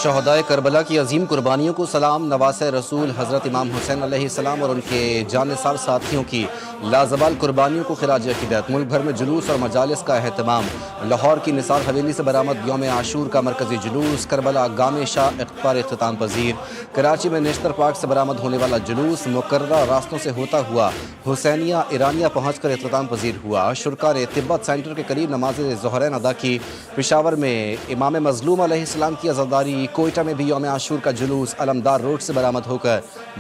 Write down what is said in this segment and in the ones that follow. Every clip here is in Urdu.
شہدائے کربلا کی عظیم قربانیوں کو سلام۔ نواسۂ رسول حضرت امام حسین علیہ السلام اور ان کے جانثار ساتھیوں کی لازوال قربانیوں کو خراج عقیدت۔ ملک بھر میں جلوس اور مجالس کا اہتمام۔ لاہور کی نثار حویلی سے برآمد یوم عاشور کا مرکزی جلوس۔ کربلا گام شاہ پر اختتام پذیر۔ کراچی میں نیشنل پارک سے برآمد ہونے والا جلوس مقررہ راستوں سے ہوتا ہوا حسینیہ ایرانیہ پہنچ کر اختتام پذیر ہوا۔ شرکا نے تبت سینٹر کے قریب نماز ظہرین ادا کی۔ پشاور میں امام مظلوم علیہ السلام کی عزاداری۔ کوئٹہ میں بھی یوم عاشور کا جلوس علمدار روڈ سے برآمد ہو کر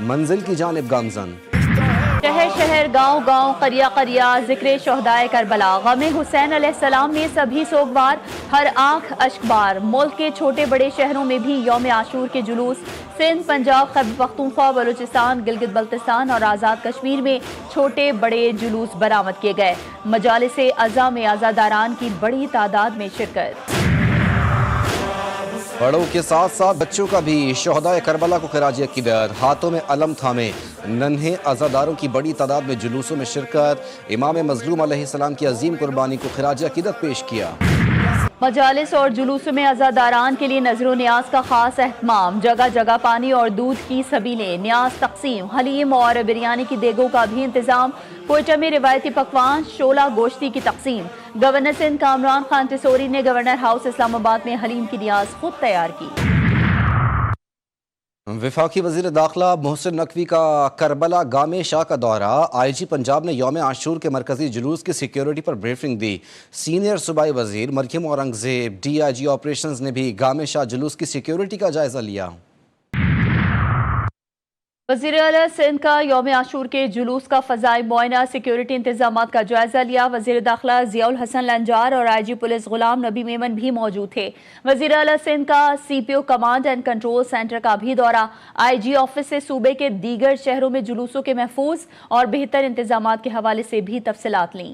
منزل کی جانب گامزن۔ شہر شہر گاؤں گاؤں قریہ قریہ ذکر شہدائے کربلا۔ غم حسین علیہ السلام میں سبھی سوگوار، ہر آنکھ اشک بار۔ ملک کے چھوٹے بڑے شہروں میں بھی یوم عاشور کے جلوس۔ سندھ، پنجاب، خیبر پختونخوا، بلوچستان، گلگت بلتستان اور آزاد کشمیر میں چھوٹے بڑے جلوس برآمد کیے گئے۔ مجالس عزا میں عزاداران کی بڑی تعداد میں شرکت۔ بڑوں کے ساتھ ساتھ بچوں کا بھی شہدائے کربلا کو خراج عقیدت۔ ہاتھوں میں علم تھامے ننھے عزاداروں کی بڑی تعداد میں جلوسوں میں شرکت۔ امام مظلوم علیہ السلام کی عظیم قربانی کو خراج عقیدت پیش کیا۔ مجالس اور جلوسوں میں عزاداران کے لیے نذر و نیاز کا خاص اہتمام۔ جگہ جگہ پانی اور دودھ کی سبیلیں، نیاز تقسیم، حلیم اور بریانی کی دیگوں کا بھی انتظام۔ کوئٹہ میں روایتی پکوان شولہ گوشتی کی تقسیم۔ گورنر سندھ کامران خان ٹسوری نے گورنر ہاؤس اسلام آباد میں حلیم کی نیاز خود تیار کی۔ وفاقی وزیر داخلہ محسن نقوی کا کربلا گام شاہ کا دورہ۔ آئی جی پنجاب نے یوم عاشور کے مرکزی جلوس کی سیکیورٹی پر بریفنگ دی۔ سینئر صوبائی وزیر Maryam Aurangzeb D I G operations نے بھی گام شاہ جلوس کی سیکیورٹی کا جائزہ لیا۔ وزیر اعلیٰ سندھ کا یوم عاشور کے جلوس کا فضائی معائنہ، سیکیورٹی انتظامات کا جائزہ لیا۔ وزیر داخلہ ضیاء الحسن لنجار اور آئی جی پولیس غلام نبی میمن بھی موجود تھے۔ وزیر اعلیٰ سندھ کا سی پی او کمانڈ اینڈ کنٹرول سینٹر کا بھی دورہ۔ آئی جی آفس سے صوبے کے دیگر شہروں میں جلوسوں کے محفوظ اور بہتر انتظامات کے حوالے سے بھی تفصیلات لیں۔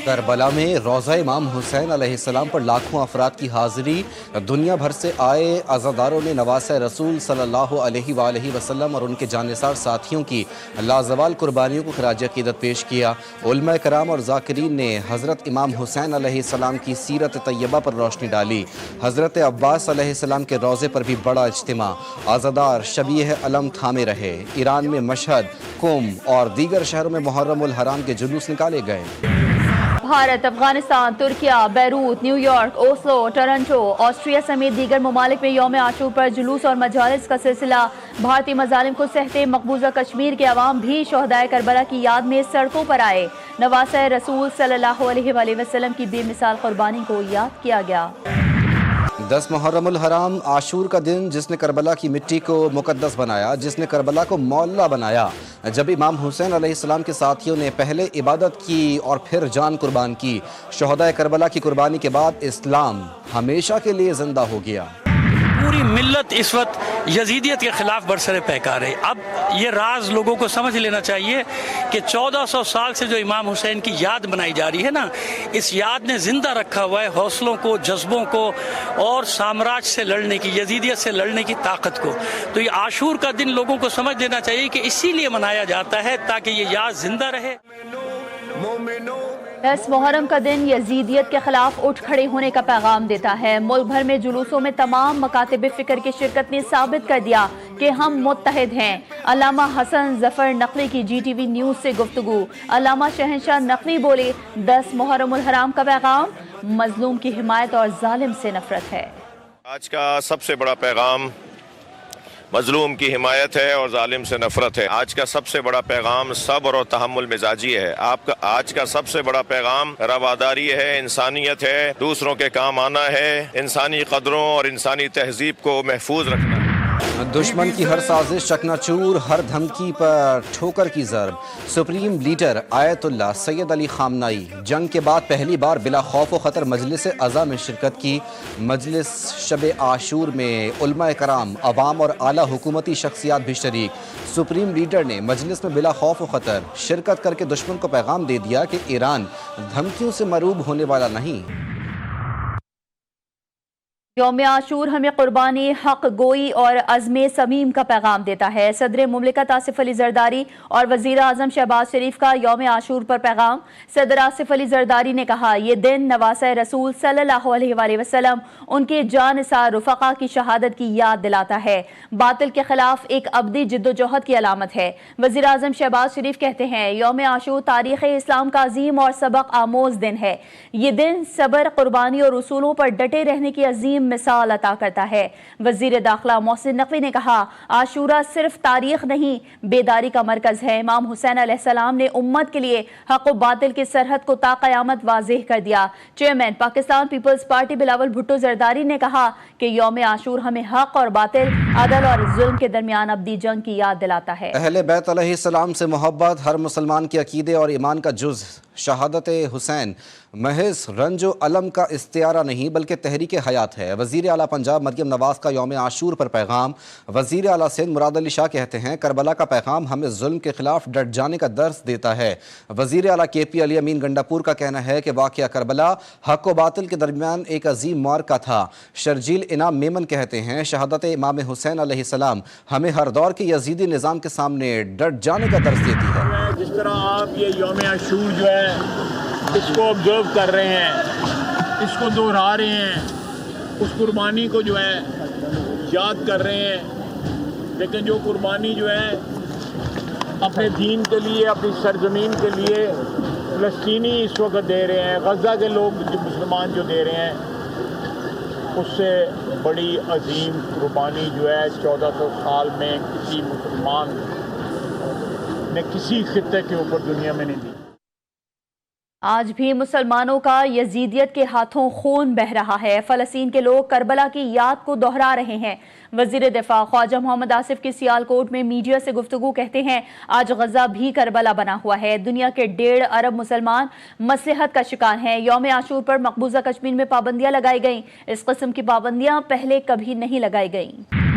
کربلا میں روضہ امام حسین علیہ السلام پر لاکھوں افراد کی حاضری۔ دنیا بھر سے آئے عزاداروں نے نواسۂ رسول صلی اللہ علیہ وآلہ وسلم اور ان کے جانثار ساتھیوں کی لازوال قربانیوں کو خراج عقیدت پیش کیا۔ علماء کرام اور ذاکرین نے حضرت امام حسین علیہ السلام کی سیرت طیبہ پر روشنی ڈالی۔ حضرت عباس علیہ السلام کے روضے پر بھی بڑا اجتماع۔ عزادار شبیہ علم تھامے رہے۔ ایران میں مشہد، قم اور دیگر شہروں میں محرم الحرام کے جلوس نکالے گئے۔ Bharat, Afghanistan, Türkiye, Beirut, new York, Oslo, Toronto, Austria سمیت دیگر ممالک میں یوم عاشور پر جلوس اور مجالس کا سلسلہ۔ بھارتی مظالم کو سہتے مقبوضہ کشمیر کے عوام بھی شہدائے کربلا کی یاد میں سڑکوں پر آئے۔ نواسۂ رسول صلی اللہ علیہ وآلہ وسلم کی بے مثال قربانی کو یاد کیا گیا۔ 10 محرم الحرام عاشور کا دن، جس نے کربلا کی مٹی کو مقدس بنایا، جس نے کربلا کو معلیٰ بنایا۔ جب امام حسین علیہ السلام کے ساتھیوں نے پہلے عبادت کی اور پھر جان قربان کی۔ شہدائے کربلا کی قربانی کے بعد اسلام ہمیشہ کے لیے زندہ ہو گیا۔ پوری ملت اس وقت یزیدیت کے خلاف برسر پیکار ہے۔ اب یہ راز لوگوں کو سمجھ لینا چاہیے کہ 1400 سال سے جو امام حسین کی یاد بنائی جا رہی ہے نا، اس یاد نے زندہ رکھا ہوا ہے حوصلوں کو، جذبوں کو اور سامراج سے لڑنے کی، یزیدیت سے لڑنے کی طاقت کو۔ تو یہ عاشور کا دن لوگوں کو سمجھ لینا چاہیے کہ اسی لیے منایا جاتا ہے تاکہ یہ یاد زندہ رہے۔ 10 محرم کا دن یزیدیت کے خلاف اٹھ کھڑے ہونے کا پیغام دیتا ہے۔ ملک بھر میں جلوسوں میں تمام مکاتب فکر کی شرکت نے ثابت کر دیا کہ ہم متحد ہیں۔ علامہ حسن ظفر نقوی کی جی ٹی وی نیوز سے گفتگو۔ علامہ شہنشاہ نقوی بولے، 10 محرم الحرام کا پیغام مظلوم کی حمایت اور ظالم سے نفرت ہے۔ آج کا سب سے بڑا پیغام مظلوم کی حمایت ہے اور ظالم سے نفرت ہے۔ آج کا سب سے بڑا پیغام صبر اور تحمل مزاجی ہے۔ آج کا سب سے بڑا پیغام رواداری ہے، انسانیت ہے، دوسروں کے کام آنا ہے، انسانی قدروں اور انسانی تہذیب کو محفوظ رکھنا ہے۔ دشمن کی ہر سازش چکنا چور، ہر دھمکی پر ٹھوکر کی ضرب۔ سپریم لیڈر آیت اللہ سید علی خامنائی جنگ کے بعد پہلی بار بلا خوف و خطر مجلس عزا میں شرکت کی۔ مجلس شب عاشور میں علماء کرام، عوام اور اعلیٰ حکومتی شخصیات بھی شریک۔ سپریم لیڈر نے مجلس میں بلا خوف و خطر شرکت کر کے دشمن کو پیغام دے دیا کہ ایران دھمکیوں سے مروب ہونے والا نہیں۔ یوم عاشور ہمیں قربانی، حق گوئی اور عزم صمیم کا پیغام دیتا ہے۔ صدر مملکت آصف علی زرداری اور وزیر اعظم شہباز شریف کا یوم عاشور پر پیغام۔ صدر آصف علی زرداری نے کہا، یہ دن نواسۂ رسول صلی اللہ علیہ وآلہ وسلم ان کے جانثار رفقا کی شہادت کی یاد دلاتا ہے، باطل کے خلاف ایک ابدی جد و جہد کی علامت ہے۔ وزیر اعظم شہباز شریف کہتے ہیں، یوم عاشور تاریخ اسلام کا عظیم اور سبق آموز دن ہے۔ یہ دن صبر، قربانی اور اصولوں پر ڈٹے رہنے کی عظیم مثال عطا کرتا ہے۔ وزیر داخلہ محسن نقوی نے کہا، عاشورہ صرف تاریخ نہیں، بیداری کا مرکز ہے۔ امام حسین علیہ السلام نے امت کے لیے حق و باطل کی سرحد کو تا قیامت واضح کر دیا۔ چیئرمین پاکستان پیپلز پارٹی بلاول بھٹو زرداری نے کہا کہ یوم عاشور ہمیں حق اور باطل، عدل اور ظلم کے درمیان ابدی جنگ کی یاد دلاتا ہے۔ اہل بیت علیہ السلام سے محبت ہر مسلمان کے عقیدے اور ایمان کا جز۔ شہادت حسین محض رنج و علم کا استعارہ نہیں بلکہ تحریک حیات ہے۔ وزیر اعلیٰ پنجاب مریم نواز کا یوم عاشور پر پیغام۔ وزیر اعلیٰ سندھ مراد علی شاہ کہتے ہیں، کربلا کا پیغام ہمیں ظلم کے خلاف ڈٹ جانے کا درس دیتا ہے۔ وزیر اعلیٰ کے پی علی امین گنڈاپور کا کہنا ہے کہ واقعہ کربلا حق و باطل کے درمیان ایک عظیم معرکہ تھا۔ شرجیل انعام میمن کہتے ہیں، شہادت امام حسین علیہ السلام ہمیں ہر دور کے یزیدی نظام کے سامنے ڈٹ جانے کا درس دیتی ہے۔ جس طرح آپ یہ یوم عاشور جو ہے اس کو آبزرو کر رہے ہیں، اس کو دہرا رہے ہیں، اس قربانی کو جو ہے یاد کر رہے ہیں، لیکن جو قربانی جو ہے اپنے دین کے لیے، اپنی سرزمین کے لیے فلسطینی اس وقت دے رہے ہیں، غزہ کے لوگ جو مسلمان جو دے رہے ہیں، اس سے بڑی عظیم قربانی جو ہے 1400 سال میں کسی مسلمان نے کسی خطے کے اوپر دنیا میں نہیں دی۔ آج بھی مسلمانوں کا یزیدیت کے ہاتھوں خون بہہ رہا ہے۔ فلسطین کے لوگ کربلا کی یاد کو دہرا رہے ہیں۔ وزیر دفاع خواجہ محمد آصف کی سیالکوٹ میں میڈیا سے گفتگو کہتے ہیں، آج غزہ بھی کربلا بنا ہوا ہے۔ دنیا کے 1.5 ارب مسلمان مصلحت کا شکار ہیں۔ یوم عاشور پر مقبوضہ کشمیر میں پابندیاں لگائی گئیں۔ اس قسم کی پابندیاں پہلے کبھی نہیں لگائی گئیں۔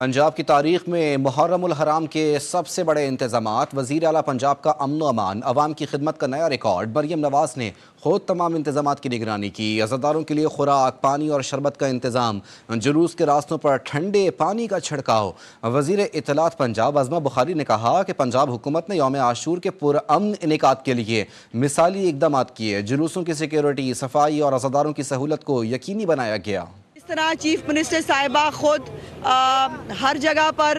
پنجاب کی تاریخ میں محرم الحرام کے سب سے بڑے انتظامات۔ وزیر اعلیٰ پنجاب کا امن و امان، عوام کی خدمت کا نیا ریکارڈ۔ مریم نواز نے خود تمام انتظامات کی نگرانی کی۔ عزاداروں کے لیے خوراک، پانی اور شربت کا انتظام، جلوس کے راستوں پر ٹھنڈے پانی کا چھڑکاؤ۔ وزیر اطلاعات پنجاب عظمہ بخاری نے کہا کہ پنجاب حکومت نے یوم عاشور کے پرامن انعقاد کے لیے مثالی اقدامات کیے۔ جلوسوں کی سیکیورٹی، صفائی اور عزاداروں کی سہولت کو یقینی بنایا گیا۔ اس طرح چیف منسٹر صاحبہ خود ہر جگہ پر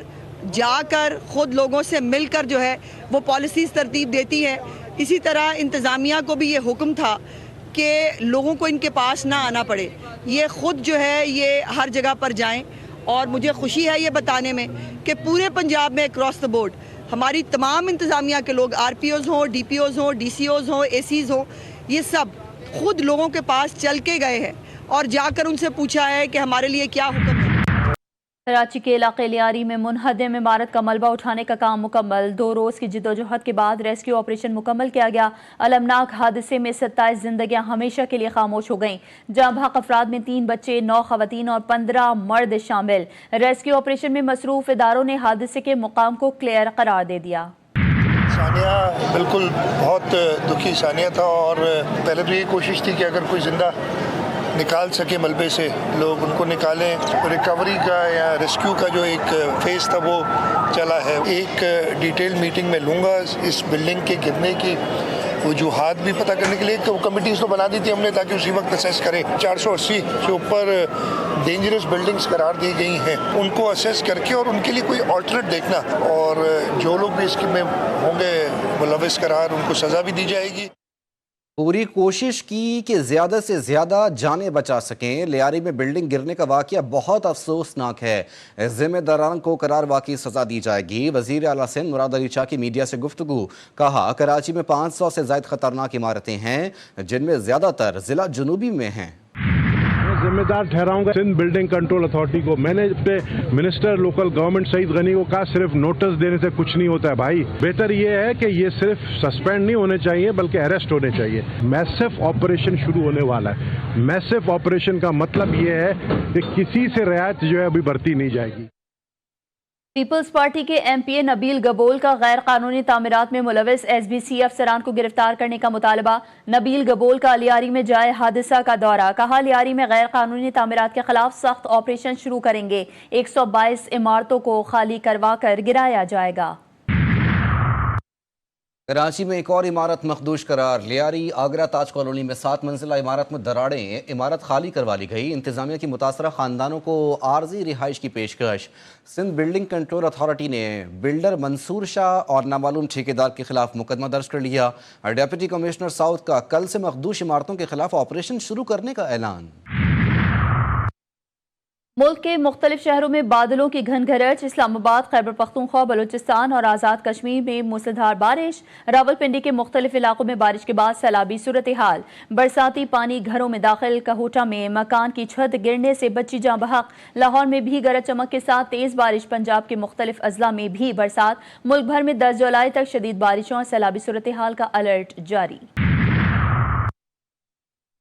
جا کر خود لوگوں سے مل کر جو ہے وہ پالیسیز ترتیب دیتی ہے۔ اسی طرح انتظامیہ کو بھی یہ حکم تھا کہ لوگوں کو ان کے پاس نہ آنا پڑے، یہ خود جو ہے یہ ہر جگہ پر جائیں۔ اور مجھے خوشی ہے یہ بتانے میں کہ پورے پنجاب میں اکراس دا بورڈ ہماری تمام انتظامیہ کے لوگ، آر پی اوز ہوں، ڈی پی اوز ہوں، ڈی سی اوز ہوں، اے سیز ہوں، یہ سب خود لوگوں کے پاس چل کے گئے ہیں اور جا کر ان سے پوچھا ہے کہ ہمارے لیے کیا حکم ہے۔ کراچی کے علاقے لیاری میں منہدم عمارت کا ملبہ اٹھانے کا کام مکمل۔ 2 روز کی جدوجہد کے بعد ریسکیو آپریشن مکمل کیا گیا۔ المناک حادثے میں 27 زندگیاں ہمیشہ کے لیے خاموش ہو گئیں۔ جاں بحق افراد میں 3 بچے، 9 خواتین اور 15 مرد شامل۔ ریسکیو آپریشن میں مصروف اداروں نے حادثے کے مقام کو کلیئر قرار دے دیا۔ ثانیہ بالکل بہت دکھی ثانیہ تھا، اور پہلے تو یہ کوشش تھی کہ اگر کوئی زندہ نکال سکے ملبے سے لوگ ان کو نکالیں۔ ریکوری کا یا ریسکیو کا جو ایک فیز تھا وہ چلا ہے۔ ایک ڈیٹیل میٹنگ میں لوں گا اس بلڈنگ کے گرنے کی وجوہات بھی پتہ کرنے کے لیے۔ کمیٹیز تو بنا دی تھی ہم نے تاکہ اسی وقت اسیس کریں۔ 480 سے اوپر ڈینجرس بلڈنگز قرار دی گئی ہیں، ان کو اسیس کر کے اور ان کے لیے کوئی آلٹرنیٹ دیکھنا، اور جو لوگ بھی اس میں ہوں گے ملوث قرار ان کو سزا بھی دی جائے گی۔ پوری کوشش کی کہ زیادہ سے زیادہ جانیں بچا سکیں۔ لیاری میں بلڈنگ گرنے کا واقعہ بہت افسوسناک ہے۔ ذمہ داران کو قرار واقعی سزا دی جائے گی۔ وزیر اعلیٰ سندھ مراد علی شاہ کی میڈیا سے گفتگو، کہا کراچی میں 500 سے زائد خطرناک عمارتیں ہیں جن میں زیادہ تر ضلع جنوبی میں ہیں۔ ذمہ دار ٹھہراؤں گا سندھ بلڈنگ کنٹرول اتھارٹی کو۔ میں نے اپنے minister local government Saeed Ghani کو کہا صرف نوٹس دینے سے کچھ نہیں ہوتا ہے بھائی، بہتر یہ ہے کہ یہ صرف سسپینڈ نہیں ہونے چاہیے بلکہ اریسٹ ہونے چاہیے۔ میسو آپریشن شروع ہونے والا ہے۔ میسو آپریشن کا مطلب یہ ہے کہ کسی سے رعایت جو ہے ابھی برتی نہیں جائے گی۔ پیپلز پارٹی کے ایم پی اے نبیل گبول کا غیر قانونی تعمیرات میں ملوث ایس بی سی افسران کو گرفتار کرنے کا مطالبہ۔ نبیل گبول کا لیاری میں جائے حادثہ کا دورہ، کہا لیاری میں غیر قانونی تعمیرات کے خلاف سخت آپریشن شروع کریں گے، 122 عمارتوں کو خالی کروا کر گرایا جائے گا۔ کراچی میں ایک اور عمارت مخدوش قرار، لیاری آگرہ تاج کالونی میں 7 منزلہ عمارت میں دراڑیں، عمارت خالی کروا لی گئی۔ انتظامیہ کی متاثرہ خاندانوں کو عارضی رہائش کی پیشکش۔ سندھ بلڈنگ کنٹرول اتھارٹی نے بلڈر منصور شاہ اور نامعلوم ٹھیکیدار کے خلاف مقدمہ درج کر لیا۔ ڈپٹی کمشنر ساؤتھ کا کل سے مخدوش عمارتوں کے خلاف آپریشن شروع کرنے کا اعلان۔ ملک کے مختلف شہروں میں بادلوں کی گھن گھرٹ، اسلام آباد، خیبر پختونخوا، بلوچستان اور آزاد کشمیر میں موسلادھار بارش، راولپنڈی کے مختلف علاقوں میں بارش کے بعد سیلابی صورتحال، برساتی پانی گھروں میں داخل، کہوٹہ میں مکان کی چھت گرنے سے بچی جاں بحق، لاہور میں بھی گرج چمک کے ساتھ تیز بارش، پنجاب کے مختلف اضلاع میں بھی برسات، ملک بھر میں 10 جولائی تک شدید بارشوں اور سیلابی صورتحال کا الرٹ جاری۔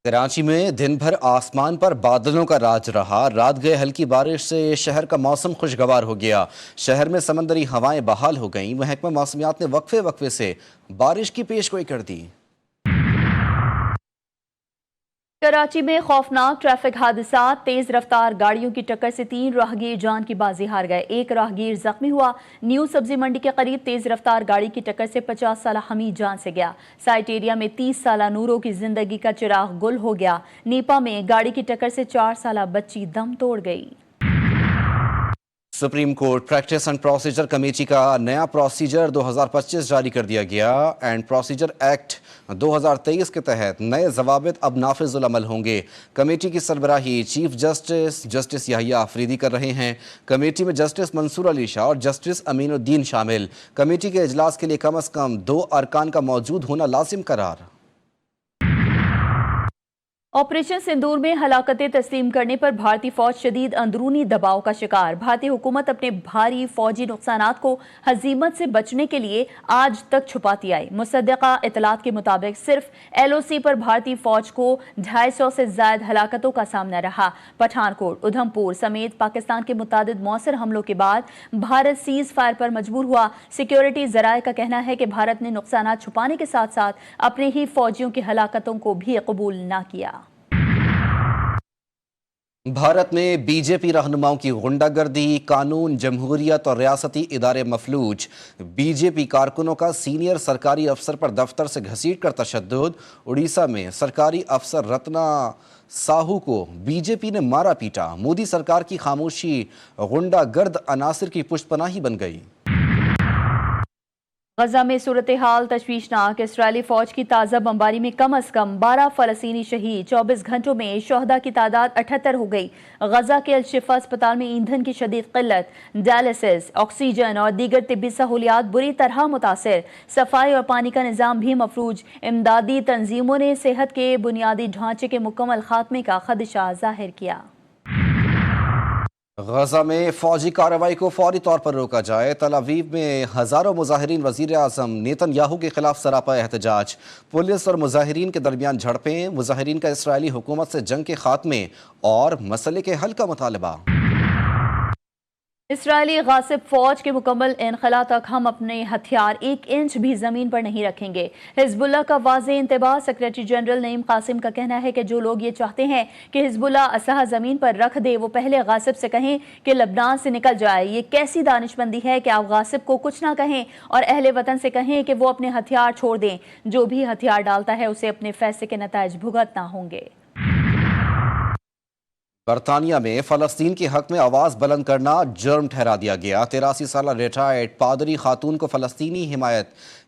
کراچی میں دن بھر آسمان پر بادلوں کا راج رہا، رات گئے ہلکی بارش سے شہر کا موسم خوشگوار ہو گیا، شہر میں سمندری ہوائیں بحال ہو گئیں۔ محکمہ موسمیات نے وقفے سے بارش کی پیشگوئی کر دی۔ کراچی میں خوفناک ٹریفک حادثات، تیز رفتار گاڑیوں کی ٹکر سے 3 راہگیر جان کی بازی ہار گئے، ایک راہگیر زخمی ہوا۔ نیو سبزی منڈی کے قریب تیز رفتار گاڑی کی ٹکر سے 50 سالہ حمید جان سے گیا۔ سائٹ ایریا میں 30 سالہ نورو کی زندگی کا چراغ گل ہو گیا۔ نیپا میں گاڑی کی ٹکر سے 4 سالہ بچی دم توڑ گئی۔ Supreme court practice and procedure committee کا نیا پروسیجر 2025 جاری کر دیا گیا۔ اینڈ پروسیجر ایکٹ 2023 کے تحت نئے ضوابط اب نافذ العمل ہوں گے۔ کمیٹی کی سربراہی چیف جسٹس یحییٰ آفریدی کر رہے ہیں۔ کمیٹی میں جسٹس منصور علی شاہ اور جسٹس امین الدین شامل۔ کمیٹی کے اجلاس کے لیے کم از کم 2 ارکان کا موجود ہونا لازم قرار۔ آپریشن سندور میں ہلاکتیں تسلیم کرنے پر بھارتی فوج شدید اندرونی دباؤ کا شکار۔ بھارتی حکومت اپنے بھاری فوجی نقصانات کو ہزیمت سے بچنے کے لیے آج تک چھپاتی آئی۔ مصدقہ اطلاعات کے مطابق صرف ایل او سی پر بھارتی فوج کو 250 سے زائد ہلاکتوں کا سامنا رہا۔ پٹھان کوٹ، ادھم پور سمیت پاکستان کے متعدد مؤثر حملوں کے بعد بھارت سیز فائر پر مجبور ہوا۔ سیکیورٹی ذرائع کا کہنا ہے کہ بھارت نے نقصانات چھپانے کے ساتھ ساتھ اپنے ہی فوجیوں کی ہلاکتوں کو بھی قبول نہ کیا۔ بھارت میں بی جے پی رہنماؤں کی غنڈہ گردی، قانون، جمہوریت اور ریاستی ادارے مفلوج۔ بی جے پی کارکنوں کا سینئر سرکاری افسر پر دفتر سے گھسیٹ کر تشدد۔ اڑیسہ میں سرکاری افسر رتنا ساہو کو بی جے پی نے مارا پیٹا۔ مودی سرکار کی خاموشی غنڈہ گرد عناصر کی پشت پناہی بن گئی۔ غزہ میں صورتحال تشویشناک، اسرائیلی فوج کی تازہ بمباری میں کم از کم 12 فلسطینی شہید، 24 گھنٹوں میں شہداء کی تعداد 78 ہو گئی۔ غزہ کے الشفا اسپتال میں ایندھن کی شدید قلت، ڈائلسس، آکسیجن اور دیگر طبی سہولیات بری طرح متاثر، صفائی اور پانی کا نظام بھی مفلوج۔ امدادی تنظیموں نے صحت کے بنیادی ڈھانچے کے مکمل خاتمے کا خدشہ ظاہر کیا۔ غزہ میں فوجی کارروائی کو فوری طور پر روکا جائے۔ تل ابیب میں ہزاروں مظاہرین وزیر اعظم نیتن یاہو کے خلاف سراپا احتجاج۔ پولیس اور مظاہرین کے درمیان جھڑپیں، مظاہرین کا اسرائیلی حکومت سے جنگ کے خاتمے اور مسئلے کے حل کا مطالبہ۔ اسرائیلی غاصب فوج کے مکمل انخلا تک ہم اپنے ہتھیار 1 انچ بھی زمین پر نہیں رکھیں گے۔ حزب اللہ کا واضح انتباہ۔ سیکریٹری جنرل نعیم قاسم کا کہنا ہے کہ جو لوگ یہ چاہتے ہیں کہ حزب اللہ اسلحہ زمین پر رکھ دے، وہ پہلے غاصب سے کہیں کہ لبنان سے نکل جائے۔ یہ کیسی دانش مندی ہے کہ آپ غاصب کو کچھ نہ کہیں اور اہل وطن سے کہیں کہ وہ اپنے ہتھیار چھوڑ دیں۔ جو بھی ہتھیار ڈالتا ہے اسے اپنے فیصلے کے نتائج بھگتنا ہوں گے۔ برطانیہ میں فلسطین کے حق میں آواز بلند کرنا جرم ٹھہرا دیا گیا۔ 83 سالہ ریٹائرڈ پادری خاتون کو فلسطینی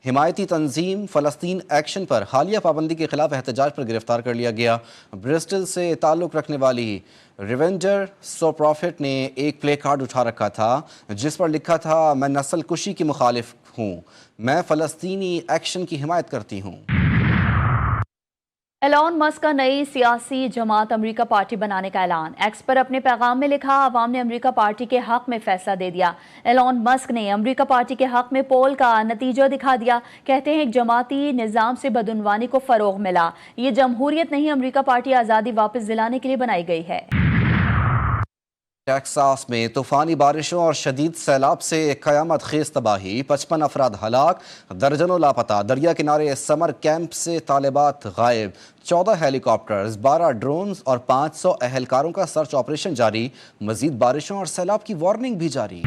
حمایتی تنظیم فلسطین ایکشن پر حالیہ پابندی کے خلاف احتجاج پر گرفتار کر لیا گیا۔ برسٹل سے تعلق رکھنے والی ریونجر سو پروفٹ نے ایک پلے کارڈ اٹھا رکھا تھا جس پر لکھا تھا، میں نسل کشی کی مخالف ہوں، میں فلسطینی ایکشن کی حمایت کرتی ہوں۔ ایلون مسک کا نئی سیاسی جماعت امریکہ پارٹی بنانے کا اعلان۔ ایکس پر اپنے پیغام میں لکھا، عوام نے امریکہ پارٹی کے حق میں فیصلہ دے دیا۔ ایلون مسک نے امریکہ پارٹی کے حق میں پول کا نتیجہ دکھا دیا۔ کہتے ہیں کہ جماعتی نظام سے بدعنوانی کو فروغ ملا۔ یہ جمہوریت نہیں، امریکہ پارٹی آزادی واپس دلانے کے لیے بنائی گئی ہے۔ ٹیکساس میں طوفانی بارشوں اور شدید سیلاب سے قیامت خیز تباہی، 55 افراد ہلاک، درجنوں لاپتہ، دریا کنارے سمر کیمپ سے طالبات غائب، 14 ہیلی کاپٹرز، 12 ڈرونز اور 500 اہلکاروں کا سرچ آپریشن جاری، مزید بارشوں اور سیلاب کی وارننگ بھی جاری۔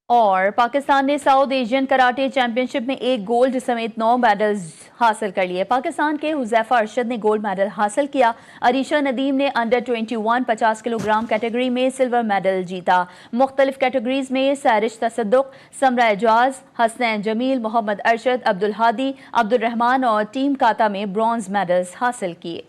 اور پاکستان نے ساؤتھ ایشین کراٹے چیمپئن شپ میں 1 گولڈ سمیت 9 میڈلز حاصل کر لیے۔ پاکستان کے حذیفہ ارشد نے گولڈ میڈل حاصل کیا، عریشہ ندیم نے انڈر 21 50 کلو گرام کیٹیگری میں سلور میڈل جیتا۔ مختلف کیٹیگریز میں سیرش تصدق، سمرہ اعجاز، حسنین جمیل، محمد ارشد، عبدالہادی، عبدالرحمان اور ٹیم کاتا میں برونز میڈلز حاصل کیے۔